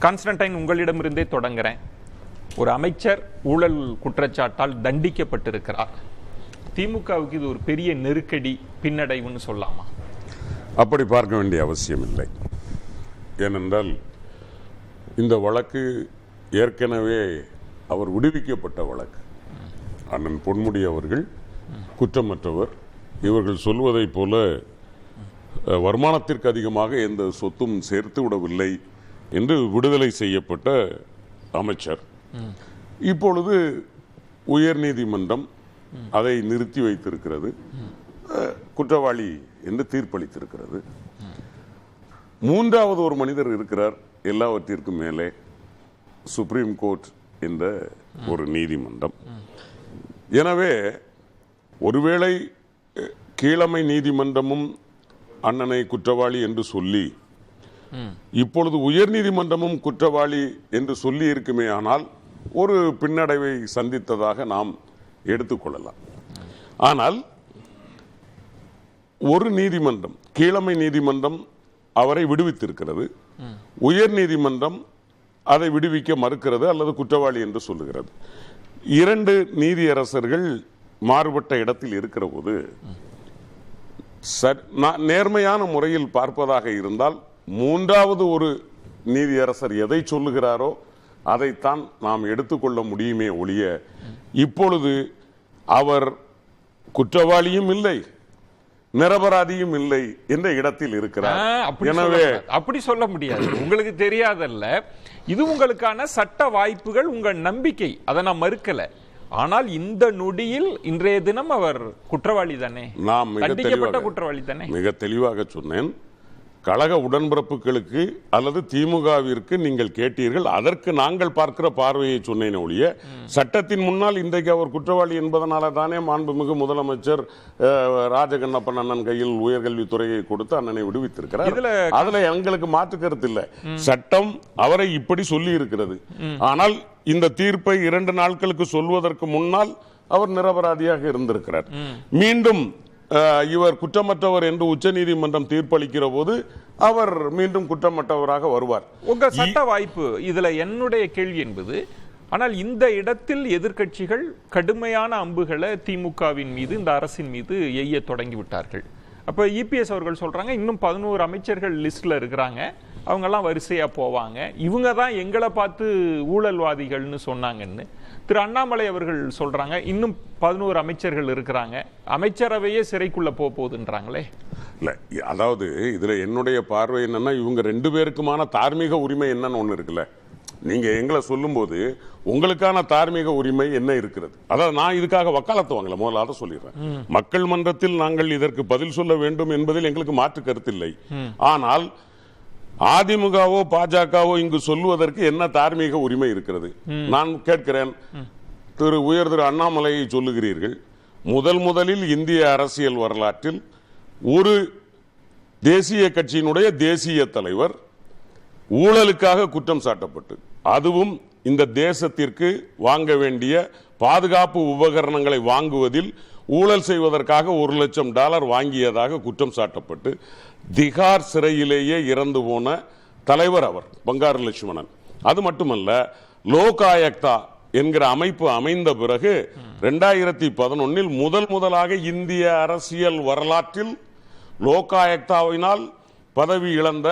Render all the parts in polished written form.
Constantine, உங்களிடமிருந்தே தொடங்குறேன். ஒரு அமைச்சர் ஊழல் குற்றச்சாட்டால் தண்டிக்கப்பட்டிருக்கிறார். திமுகவுக்கு இது ஒரு பெரிய நெருக்கடி, பின்னடைவுன்னு சொல்லலாமா? அப்படி பார்க்க வேண்டிய அவசியம் இல்லை. ஏனென்றால் இந்த வழக்கு ஏற்கனவே அவர் விடுவிக்கப்பட்ட வழக்கு. அண்ணன் பொன்முடி அவர்கள் குற்றமற்றவர். இவர்கள் சொல்வதைப் போல வருமானத்திற்கு அதிகமாக எந்த சொத்தும் சேர்த்து விடவில்லை என்று விடுதலை செய்யப்பட்ட அமைச்சர். இப்பொழுது உயர்நீதிமன்றம் அதை நிறுத்தி வைத்திருக்கிறது, குற்றவாளி என்று தீர்ப்பளித்திருக்கிறது. மூன்றாவது ஒரு மனிதர் இருக்கிறார் எல்லாவற்றிற்கும் மேலே, சுப்ரீம் கோர்ட் என்ற ஒரு நீதிமன்றம். எனவே ஒருவேளை கீழமை நீதிமன்றமும் அண்ணனை குற்றவாளி என்று சொல்லி இப்பொழுது உயர் நீதிமன்றமும் குற்றவாளி என்று சொல்லி இருக்குமே, ஆனால் ஒரு பின்னடைவை சந்தித்ததாக நாம் எடுத்துக்கொள்ளலாம். ஆனால் ஒரு நீதிமன்றம், கீழமை நீதிமன்றம் அவரை விடுவித்திருக்கிறது, உயர் நீதிமன்றம் அதை விடுவிக்க மறுக்கிறது அல்லது குற்றவாளி என்று சொல்லுகிறது. இரண்டு நீதியரசர்கள் மாறுபட்ட இடத்தில் இருக்கிற போது நேர்மையான முறையில் பார்ப்பதாக இருந்தால் மூன்றாவது ஒரு நீதியரசர் எதை சொல்லுகிறாரோ அதைத்தான் நாம் எடுத்துக்கொள்ள முடியுமே ஒழிய, இப்பொழுது அவர் குற்றவாளியும் இல்லை நிரபராதியும் இல்லை என்ற இடத்தில் இருக்கிறார். எனவே அப்படி சொல்ல முடியாது. உங்களுக்கு தெரியாதல்ல, இது உங்களுக்கான சட்ட வாய்ப்புகள், உங்கள் நம்பிக்கை, அதை நான் மறுக்கல. ஆனால் இந்த நொடியில் இன்றைய தினம் அவர் குற்றவாளி தானே, நாம் குற்றவாளி தானே. மிக தெளிவாக சொன்னேன். கழக உடன்பிறப்புகளுக்கு அல்லது திமுகவிற்கு நீங்கள் கேட்டீர்கள், அதற்கு நாங்கள் பார்க்கிற பார்வையை சொன்னேன் ஒழிய, சட்டத்தின் முன்னால் இன்றைக்கு அவர் குற்றவாளி என்பதனால தானே மாண்புமிகு முதலமைச்சர் ராஜகண்ணப்பன் அண்ணன் கையில் உயர்கல்வித்துறையை கொடுத்து அண்ணனை விடுவித்திருக்கிறார். அதுல எங்களுக்கு மாற்று கருத்து இல்லை. சட்டம் அவரை இப்படி சொல்லி இருக்கிறது. ஆனால் இந்த தீர்ப்பை 2 நாட்களுக்கு சொல்வதற்கு முன்னால் அவர் நிரபராதியாக இருந்திருக்கிறார். மீண்டும் இவர் குற்றமற்றவர் என்று உச்ச நீதிமன்றம் தீர்ப்பளிக்கிற போது அவர் மீண்டும் குற்றமற்றவராக வருவார். உங்க சட்ட வாய்ப்பு இதுல என்னுடைய கேள்வி என்பது, ஆனால் இந்த இடத்தில் எதிர்க்கட்சிகள் கடுமையான அம்புகளை திமுகவின் மீது, இந்த அரசின் மீது எய்ய தொடங்கி விட்டார்கள். அப்ப இபிஎஸ் அவர்கள் சொல்றாங்க, இன்னும் 11 அமைச்சர்கள் லிஸ்ட்ல இருக்கிறாங்க, அவங்கெல்லாம் வரிசையா போவாங்க, இவங்க தான் எங்களை பார்த்து ஊழல்வாதிகள்னு சொன்னாங்கன்னு. திரு அண்ணாமலை அவர்கள் சொல்றாங்க, இன்னும் 11 அமைச்சர்கள் இருக்கிறாங்க, அமைச்சரவையே சிறைக்குள்ள போகுதுன்றாங்களே. இல்ல, அதாவது இதுல என்னுடைய பார்வை என்னன்னா, இவங்க 2 பேருக்குமான தார்மீக உரிமை என்னன்னு ஒண்ணு இருக்குல்ல. நீங்க எங்களை சொல்லும் போது உங்களுக்கான தார்மீக உரிமை என்ன இருக்கிறது? அதாவது நான் இதுக்காக வக்காலத்து வாங்கல, முதல்ல அதை சொல்லிடுறேன். மக்கள் மன்றத்தில் நாங்கள் இதற்கு பதில் சொல்ல வேண்டும் என்பதில் எங்களுக்கு மாற்று கருத்தில்லை. ஆனால் அதிமுகவோ பாஜகவோ இங்கு சொல்லுவதற்கு என்ன தார்மீக உரிமை இருக்கிறது? நான் கேட்கிறேன். திரு அண்ணாமலையை சொல்லுகிறீர்கள், முதலில் இந்திய அரசியல் வரலாற்றில் ஒரு தேசிய கட்சியினுடைய தேசிய தலைவர் ஊழலுக்காக குற்றம் சாட்டப்பட்டு, அதுவும் இந்த தேசத்திற்கு வாங்க வேண்டிய பாதுகாப்பு உபகரணங்களை வாங்குவதில் ஊழல் செய்வதற்காக $1,00,000 வாங்கியதாக குற்றம் சாட்டப்பட்டு திகார் சிறையிலேயே இறந்து போன தலைவர் அவர், பங்காரு லட்சுமணன். அது மட்டுமல்ல, லோக் ஆயுக்தா என்கிற அமைப்பு அமைந்த பிறகு 2011 முதலாக இந்திய அரசியல் வரலாற்றில் லோக் ஆயுக்தாவினால் பதவி இழந்த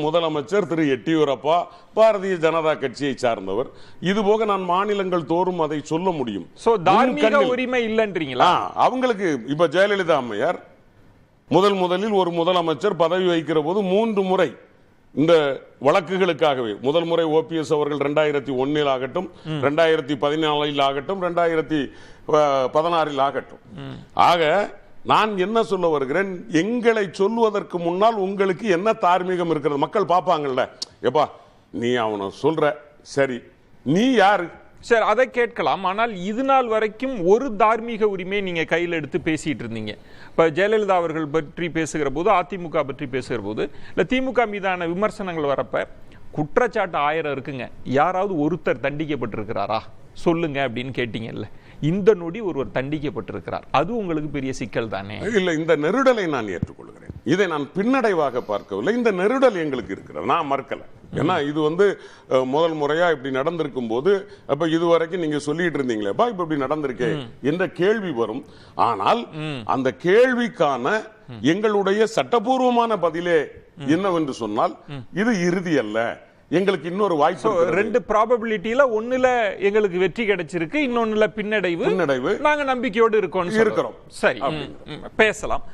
முதலமைச்சர் திரு எட்டியூரப்பா, பாரதிய ஜனதா கட்சியை சார்ந்தவர். இதுபோக நான் மாநிலங்கள் தோறும் அதை சொல்ல முடியும். உரிமை இல்லைன்றீங்களா அவங்களுக்கு? இப்ப ஜெயலலிதா அம்மையார் முதலில் ஒரு முதலமைச்சர் பதவி வகிக்கிற போது 3 முறை இந்த வழக்குகளுக்காகவே, முதல் முறை ஓபிஎஸ் அவர்கள் 2001 ஆகட்டும், 2014 ஆகட்டும், 2016 ஆகட்டும். ஆக நான் என்ன சொல்ல வருகிறேன், எங்களை சொல்வதற்கு முன்னால் உங்களுக்கு என்ன தார்மீகம் இருக்கிறது? மக்கள் பார்ப்பாங்கல்ல, எப்பா நீ அவனை சொல்ற, சரி நீ யாரு? சார், அதை கேட்கலாம். ஆனால் இது நாள் வரைக்கும் ஒரு தார்மீக உரிமையை நீங்க கையில் எடுத்து பேசிட்டு இருந்தீங்க. இப்ப ஜெயலலிதா அவர்கள் பற்றி பேசுகிற போது, அதிமுக பற்றி பேசுகிற போது, இல்ல திமுக மீதான விமர்சனங்கள் வரப்ப குற்றச்சாட்டு 1000 இருக்குங்க, யாராவது ஒருத்தர் தண்டிக்கப்பட்டிருக்கிறாரா சொல்லுங்க அப்படின்னு கேட்டீங்கல்ல. இந்த நொடி ஒருவர் தண்டிக்கப்பட்டிருக்கிறார். அது உங்களுக்கு பெரிய சிக்கல் தானே? இல்ல, இந்த நெருடலை நான் ஏற்றுக்கொள்கிறேன். இதை நான் பின்னடைவாக பார்க்கவில்லை. இந்த நெருடல் எங்களுக்கு இருக்கிறது, நான் மறுக்கல. ஏன்னா இது முதல் முறையா இப்படி நடந்திருக்கும் போது அப்ப இதுவரைக்கும் நீங்க சொல்லிட்டு இருந்தீங்களேப்பா இப்ப இப்படி நடந்திருக்கே என்ற கேள்வி வரும். ஆனால் அந்த கேள்விக்கான எங்களுடைய சட்டபூர்வமான பதிலே என்னவென்று சொன்னால் இது இறுதி அல்ல, எங்களுக்கு இன்னொரு வாய்ப்பு. 2 ப்ராபபிலிட்டில ஒண்ணுல எங்களுக்கு வெற்றி கிடைச்சிருக்கு, இன்னொன்னுல பின்னடைவு. நாங்க நம்பிக்கையோடு இருக்கிறோம். சரி, பேசலாம்.